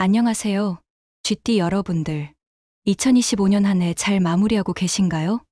안녕하세요. GT 여러분들. 2025년 한 해 잘 마무리하고 계신가요?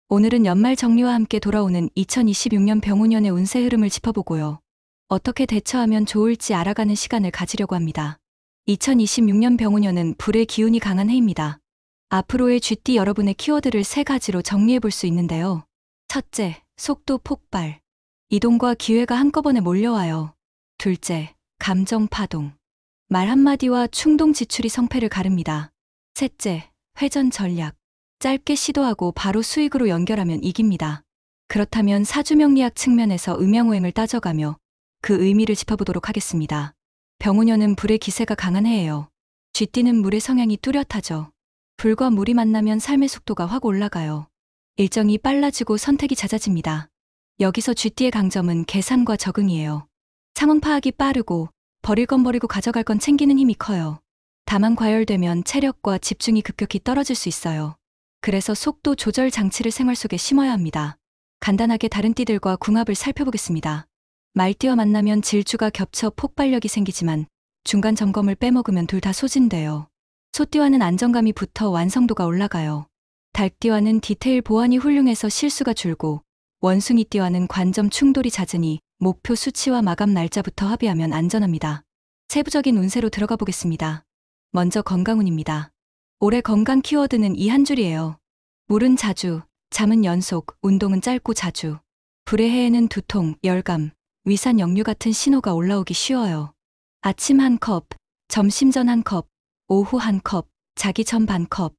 오늘은 연말 정리와 함께 돌아오는 2026년 병우년의 운세 흐름을 짚어보고요. 어떻게 대처하면 좋을지 알아가는 시간을 가지려고 합니다. 2026년 병우년은 불의 기운이 강한 해입니다. 앞으로의 GT 여러분의 키워드를 세 가지로 정리해 볼 수 있는데요. 첫째, 속도 폭발. 이동과 기회가 한꺼번에 몰려와요. 둘째, 감정 파동. 말 한마디와 충동 지출이 성패를 가릅니다. 셋째, 회전 전략. 짧게 시도하고 바로 수익으로 연결하면 이깁니다. 그렇다면 사주명리학 측면에서 음양오행을 따져가며 그 의미를 짚어보도록 하겠습니다. 병우년은 불의 기세가 강한 해예요. 쥐띠는 물의 성향이 뚜렷하죠. 불과 물이 만나면 삶의 속도가 확 올라가요. 일정이 빨라지고 선택이 잦아집니다. 여기서 쥐띠의 강점은 계산과 적응이에요. 상황 파악이 빠르고 버릴 건 버리고 가져갈 건 챙기는 힘이 커요. 다만 과열되면 체력과 집중이 급격히 떨어질 수 있어요. 그래서 속도 조절 장치를 생활 속에 심어야 합니다. 간단하게 다른 띠들과 궁합을 살펴보겠습니다. 말띠와 만나면 질주가 겹쳐 폭발력이 생기지만 중간 점검을 빼먹으면 둘 다 소진돼요. 소띠와는 안정감이 붙어 완성도가 올라가요. 닭띠와는 디테일 보완이 훌륭해서 실수가 줄고 원숭이띠와는 관점 충돌이 잦으니 목표 수치와 마감 날짜부터 합의하면 안전합니다. 세부적인 운세로 들어가 보겠습니다. 먼저 건강운입니다. 올해 건강 키워드는 이 한 줄이에요. 물은 자주, 잠은 연속, 운동은 짧고 자주. 불의 해에는 두통, 열감, 위산 역류 같은 신호가 올라오기 쉬워요. 아침 한 컵, 점심 전 한 컵, 오후 한 컵, 자기 전 반 컵.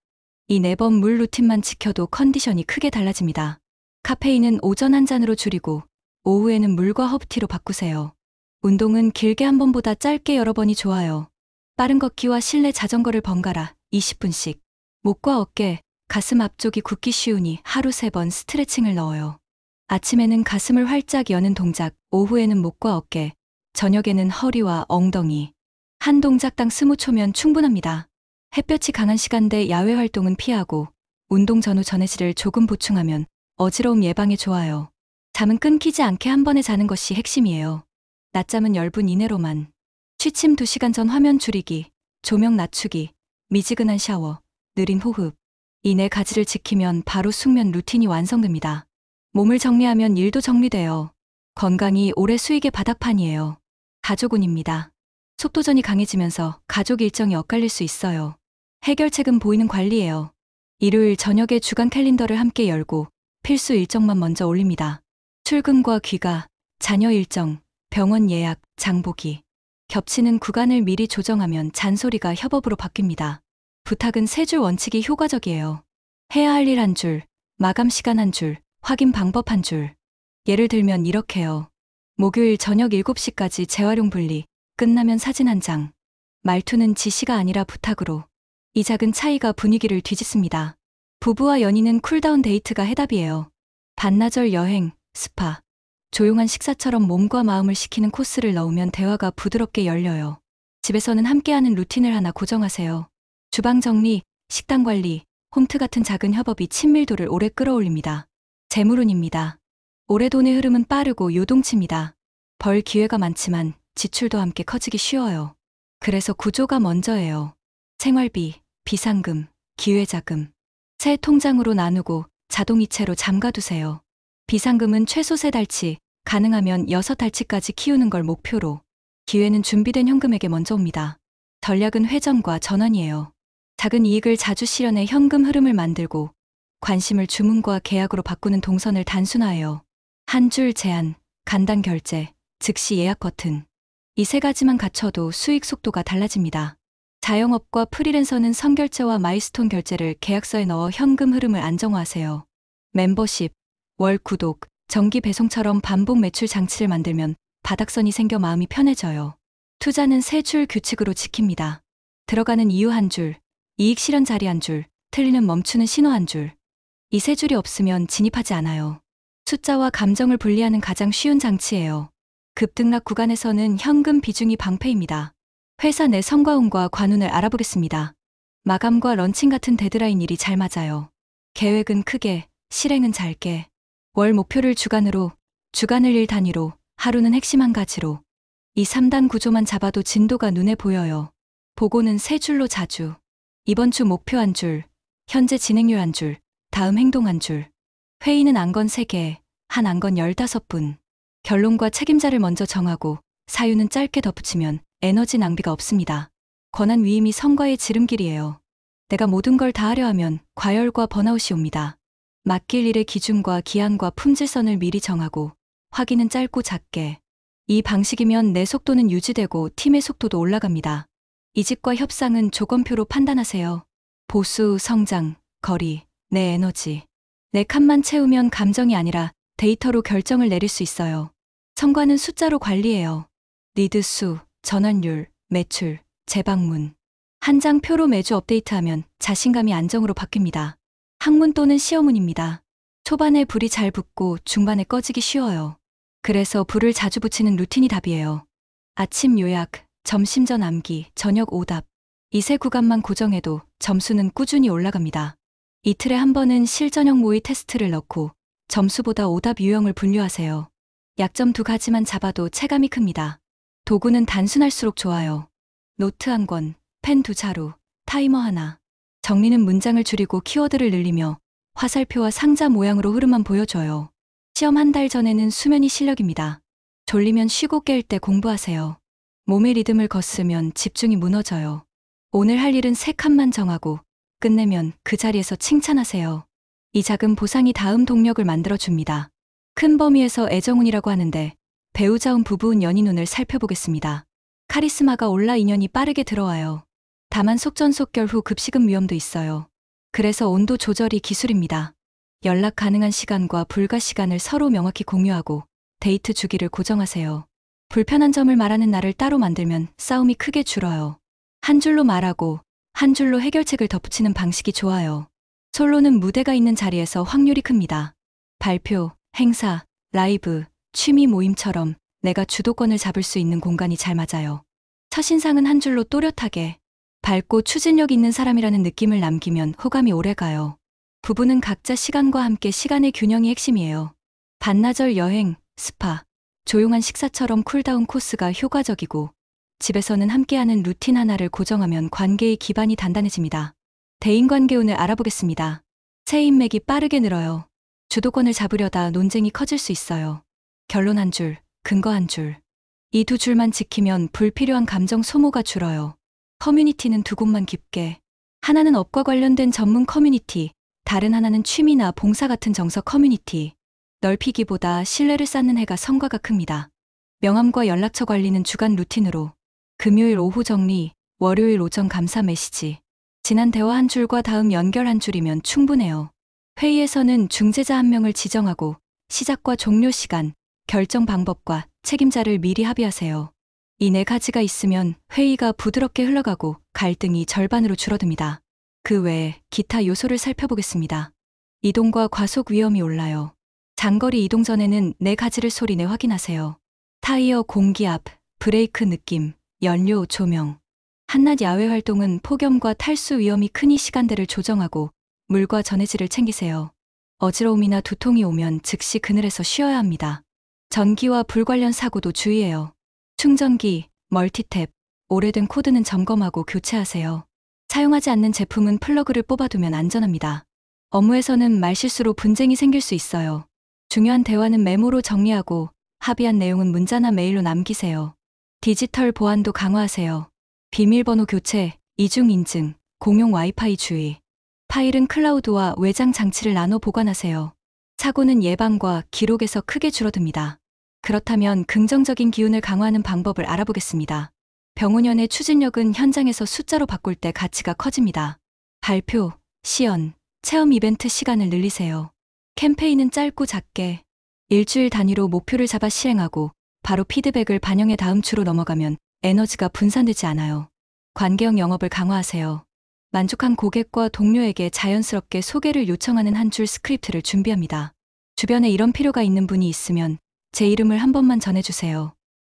이 4번 물 루틴만 지켜도 컨디션이 크게 달라집니다. 카페인은 오전 한 잔으로 줄이고 오후에는 물과 허브티로 바꾸세요. 운동은 길게 한 번보다 짧게 여러 번이 좋아요. 빠른 걷기와 실내 자전거를 번갈아 20분씩. 목과 어깨, 가슴 앞쪽이 굳기 쉬우니 하루 3번 스트레칭을 넣어요. 아침에는 가슴을 활짝 여는 동작, 오후에는 목과 어깨, 저녁에는 허리와 엉덩이. 한 동작당 20초면 충분합니다. 햇볕이 강한 시간대 야외 활동은 피하고 운동 전후 전해질을 조금 보충하면 어지러움 예방에 좋아요. 잠은 끊기지 않게 한 번에 자는 것이 핵심이에요. 낮잠은 10분 이내로만. 취침 2시간 전 화면 줄이기, 조명 낮추기, 미지근한 샤워, 느린 호흡. 이 4가지를 지키면 바로 숙면 루틴이 완성됩니다. 몸을 정리하면 일도 정리돼요. 건강이 올해 수익의 바닥판이에요. 가족운입니다. 속도전이 강해지면서 가족 일정이 엇갈릴 수 있어요. 해결책은 보이는 관리예요. 일요일 저녁에 주간 캘린더를 함께 열고 필수 일정만 먼저 올립니다. 출근과 귀가, 자녀 일정, 병원 예약, 장보기. 겹치는 구간을 미리 조정하면 잔소리가 협업으로 바뀝니다. 부탁은 3줄 원칙이 효과적이에요. 해야 할 일 한 줄, 마감 시간 한 줄, 확인 방법 한 줄. 예를 들면 이렇게요. 목요일 저녁 7시까지 재활용 분리, 끝나면 사진 한 장. 말투는 지시가 아니라 부탁으로. 이 작은 차이가 분위기를 뒤집습니다. 부부와 연인은 쿨다운 데이트가 해답이에요. 반나절 여행, 스파. 조용한 식사처럼 몸과 마음을 식히는 코스를 넣으면 대화가 부드럽게 열려요. 집에서는 함께하는 루틴을 하나 고정하세요. 주방 정리, 식단 관리, 홈트 같은 작은 협업이 친밀도를 오래 끌어올립니다. 재물운입니다. 올해 돈의 흐름은 빠르고 요동칩니다. 벌 기회가 많지만 지출도 함께 커지기 쉬워요. 그래서 구조가 먼저예요. 생활비, 비상금, 기회자금. 세 통장으로 나누고 자동이체로 잠가두세요. 비상금은 최소 3달치, 가능하면 6달치까지 키우는 걸 목표로. 기회는 준비된 현금에게 먼저 옵니다. 전략은 회전과 전환이에요. 작은 이익을 자주 실현해 현금 흐름을 만들고 관심을 주문과 계약으로 바꾸는 동선을 단순화해요. 한 줄 제한, 간단 결제, 즉시 예약 버튼. 이 3가지만 갖춰도 수익 속도가 달라집니다. 자영업과 프리랜서는 선결제와 마일스톤 결제를 계약서에 넣어 현금 흐름을 안정화하세요. 멤버십, 월 구독, 정기 배송처럼 반복 매출 장치를 만들면 바닥선이 생겨 마음이 편해져요. 투자는 3줄 규칙으로 지킵니다. 들어가는 이유 한 줄, 이익 실현 자리 한 줄, 틀리는 멈추는 신호 한 줄. 이 3줄이 없으면 진입하지 않아요. 숫자와 감정을 분리하는 가장 쉬운 장치예요. 급등락 구간에서는 현금 비중이 방패입니다. 회사 내 성과운과 관운을 알아보겠습니다. 마감과 런칭 같은 데드라인 일이 잘 맞아요. 계획은 크게, 실행은 짧게. 월 목표를 주간으로, 주간을 일 단위로, 하루는 핵심 한 가지로. 이 3단 구조만 잡아도 진도가 눈에 보여요. 보고는 세 줄로 자주. 이번 주 목표 한 줄, 현재 진행률 한 줄, 다음 행동 한 줄. 회의는 안건 3개, 한 안건 15분. 결론과 책임자를 먼저 정하고 사유는 짧게 덧붙이면 에너지 낭비가 없습니다. 권한 위임이 성과의 지름길이에요. 내가 모든 걸 다 하려 하면 과열과 번아웃이 옵니다. 맡길 일의 기준과 기한과 품질선을 미리 정하고 확인은 짧고 작게. 이 방식이면 내 속도는 유지되고 팀의 속도도 올라갑니다. 이직과 협상은 조건표로 판단하세요. 보수, 성장, 거리, 내 에너지. 내 칸만 채우면 감정이 아니라 데이터로 결정을 내릴 수 있어요. 성과는 숫자로 관리해요. 리드 수, 전환율, 매출, 재방문. 한 장 표로 매주 업데이트하면 자신감이 안정으로 바뀝니다. 학문 또는 시어문입니다. 초반에 불이 잘 붙고 중반에 꺼지기 쉬워요. 그래서 불을 자주 붙이는 루틴이 답이에요. 아침 요약, 점심 전 암기, 저녁 오답. 이 세 구간만 고정해도 점수는 꾸준히 올라갑니다. 이틀에 한 번은 실전형 모의 테스트를 넣고 점수보다 오답 유형을 분류하세요. 약점 2가지만 잡아도 체감이 큽니다. 도구는 단순할수록 좋아요. 노트 한 권, 펜 2자루, 타이머 하나. 정리는 문장을 줄이고 키워드를 늘리며 화살표와 상자 모양으로 흐름만 보여줘요. 시험 한 달 전에는 수면이 실력입니다. 졸리면 쉬고 깰 때 공부하세요. 몸의 리듬을 거스면 집중이 무너져요. 오늘 할 일은 3칸만 정하고 끝내면 그 자리에서 칭찬하세요. 이 작은 보상이 다음 동력을 만들어줍니다. 큰 범위에서 애정운이라고 하는데 배우자운 부부운 연인운을 살펴보겠습니다. 카리스마가 올라 인연이 빠르게 들어와요. 다만 속전속결 후 급식음 위험도 있어요. 그래서 온도 조절이 기술입니다. 연락 가능한 시간과 불가 시간을 서로 명확히 공유하고 데이트 주기를 고정하세요. 불편한 점을 말하는 날을 따로 만들면 싸움이 크게 줄어요. 한 줄로 말하고 한 줄로 해결책을 덧붙이는 방식이 좋아요. 솔로는 무대가 있는 자리에서 확률이 큽니다. 발표, 행사, 라이브, 취미 모임처럼 내가 주도권을 잡을 수 있는 공간이 잘 맞아요. 첫인상은 한 줄로 또렷하게 밝고 추진력 있는 사람이라는 느낌을 남기면 호감이 오래가요. 부부는 각자 시간과 함께 시간의 균형이 핵심이에요. 반나절 여행, 스파, 조용한 식사처럼 쿨다운 코스가 효과적이고 집에서는 함께하는 루틴 하나를 고정하면 관계의 기반이 단단해집니다. 대인관계 운을 알아보겠습니다. 새 인맥이 빠르게 늘어요. 주도권을 잡으려다 논쟁이 커질 수 있어요. 결론 한 줄, 근거 한 줄. 이 2줄만 지키면 불필요한 감정 소모가 줄어요. 커뮤니티는 2곳만 깊게. 하나는 업과 관련된 전문 커뮤니티, 다른 하나는 취미나 봉사 같은 정서 커뮤니티. 넓히기보다 신뢰를 쌓는 해가 성과가 큽니다. 명함과 연락처 관리는 주간 루틴으로. 금요일 오후 정리, 월요일 오전 감사 메시지. 지난 대화 한 줄과 다음 연결 한 줄이면 충분해요. 회의에서는 중재자 한 명을 지정하고 시작과 종료 시간, 결정 방법과 책임자를 미리 합의하세요. 이 4가지가 있으면 회의가 부드럽게 흘러가고 갈등이 절반으로 줄어듭니다. 그 외에 기타 요소를 살펴보겠습니다. 이동과 과속 위험이 올라요. 장거리 이동 전에는 4가지를 소리내 확인하세요. 타이어 공기압, 브레이크 느낌, 연료, 조명. 한낮 야외 활동은 폭염과 탈수 위험이 크니 시간대를 조정하고 물과 전해질을 챙기세요. 어지러움이나 두통이 오면 즉시 그늘에서 쉬어야 합니다. 전기와 불 관련 사고도 주의해요. 충전기, 멀티탭, 오래된 코드는 점검하고 교체하세요. 사용하지 않는 제품은 플러그를 뽑아두면 안전합니다. 업무에서는 말실수로 분쟁이 생길 수 있어요. 중요한 대화는 메모로 정리하고 합의한 내용은 문자나 메일로 남기세요. 디지털 보안도 강화하세요. 비밀번호 교체, 이중 인증, 공용 와이파이 주의. 파일은 클라우드와 외장 장치를 나눠 보관하세요. 사고는 예방과 기록에서 크게 줄어듭니다. 그렇다면 긍정적인 기운을 강화하는 방법을 알아보겠습니다. 병운연의 추진력은 현장에서 숫자로 바꿀 때 가치가 커집니다. 발표, 시연, 체험 이벤트 시간을 늘리세요. 캠페인은 짧고 작게 일주일 단위로 목표를 잡아 시행하고 바로 피드백을 반영해 다음 주로 넘어가면 에너지가 분산되지 않아요. 관계형 영업을 강화하세요. 만족한 고객과 동료에게 자연스럽게 소개를 요청하는 한 줄 스크립트를 준비합니다. 주변에 이런 필요가 있는 분이 있으면 제 이름을 한 번만 전해주세요.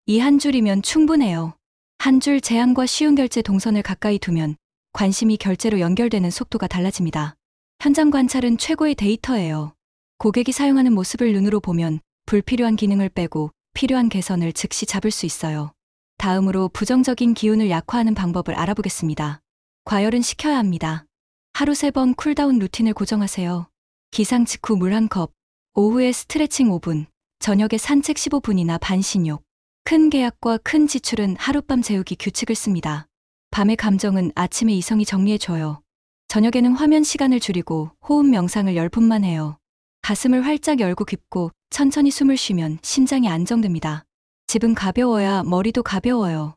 이 한 줄이면 충분해요. 한 줄 제안과 쉬운 결제 동선을 가까이 두면 관심이 결제로 연결되는 속도가 달라집니다. 현장 관찰은 최고의 데이터예요. 고객이 사용하는 모습을 눈으로 보면 불필요한 기능을 빼고 필요한 개선을 즉시 잡을 수 있어요. 다음으로 부정적인 기운을 약화하는 방법을 알아보겠습니다. 과열은 시켜야 합니다. 하루 3번 쿨다운 루틴을 고정하세요. 기상 직후 물 1컵, 오후에 스트레칭 5분, 저녁에 산책 15분이나 반신욕. 큰 계약과 큰 지출은 하룻밤 재우기 규칙을 씁니다. 밤의 감정은 아침에 이성이 정리해줘요. 저녁에는 화면 시간을 줄이고 호흡 명상을 10분만 해요. 가슴을 활짝 열고 깊고 천천히 숨을 쉬면 심장이 안정됩니다. 집은 가벼워야 머리도 가벼워요.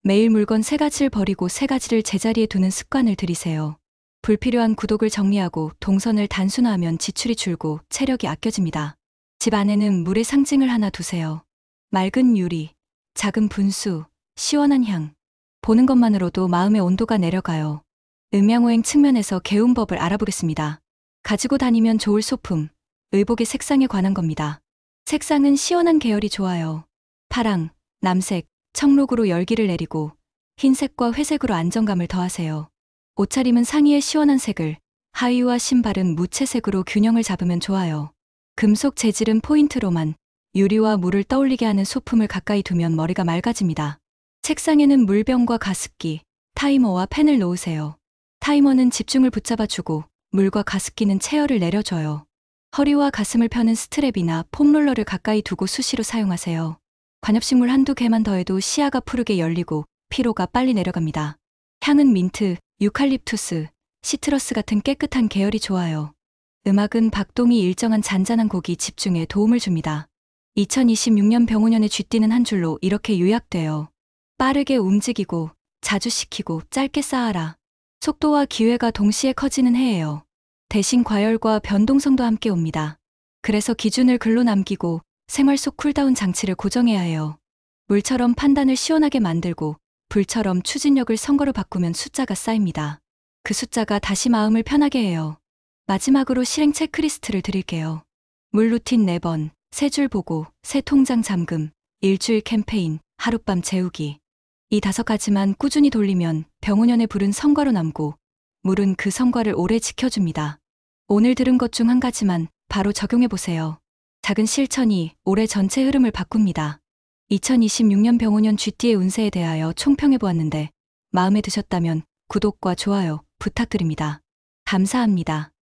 매일 물건 3가지를 버리고 3가지를 제자리에 두는 습관을 들이세요. 불필요한 구독을 정리하고 동선을 단순화하면 지출이 줄고 체력이 아껴집니다. 집 안에는 물의 상징을 하나 두세요. 맑은 유리, 작은 분수, 시원한 향. 보는 것만으로도 마음의 온도가 내려가요. 음양오행 측면에서 개운법을 알아보겠습니다. 가지고 다니면 좋을 소품, 의복의 색상에 관한 겁니다. 색상은 시원한 계열이 좋아요. 파랑, 남색, 청록으로 열기를 내리고 흰색과 회색으로 안정감을 더하세요. 옷차림은 상의에 시원한 색을, 하의와 신발은 무채색으로 균형을 잡으면 좋아요. 금속 재질은 포인트로만, 유리와 물을 떠올리게 하는 소품을 가까이 두면 머리가 맑아집니다. 책상에는 물병과 가습기, 타이머와 펜을 놓으세요. 타이머는 집중을 붙잡아주고 물과 가습기는 체열을 내려줘요. 허리와 가슴을 펴는 스트랩이나 폼롤러를 가까이 두고 수시로 사용하세요. 관엽식물 1~2개만 더해도 시야가 푸르게 열리고 피로가 빨리 내려갑니다. 향은 민트, 유칼립투스, 시트러스 같은 깨끗한 계열이 좋아요. 음악은 박동이 일정한 잔잔한 곡이 집중에 도움을 줍니다. 2026년 병오년의 쥐띠는 한 줄로 이렇게 요약돼요. 빠르게 움직이고 자주 시키고 짧게 쌓아라. 속도와 기회가 동시에 커지는 해예요. 대신 과열과 변동성도 함께 옵니다. 그래서 기준을 글로 남기고 생활 속 쿨다운 장치를 고정해야 해요. 물처럼 판단을 시원하게 만들고 불처럼 추진력을 선거로 바꾸면 숫자가 쌓입니다. 그 숫자가 다시 마음을 편하게 해요. 마지막으로 실행 체크리스트를 드릴게요. 물 루틴 4번, 3줄 보고, 새 통장 잠금, 일주일 캠페인, 하룻밤 재우기. 이 5가지만 꾸준히 돌리면 병오년의 불은 성과로 남고 물은 그 성과를 오래 지켜줍니다. 오늘 들은 것 중 한 가지만 바로 적용해보세요. 작은 실천이 올해 전체 흐름을 바꿉니다. 2026년 병오년 쥐띠의 운세에 대하여 총평해보았는데 마음에 드셨다면 구독과 좋아요 부탁드립니다. 감사합니다.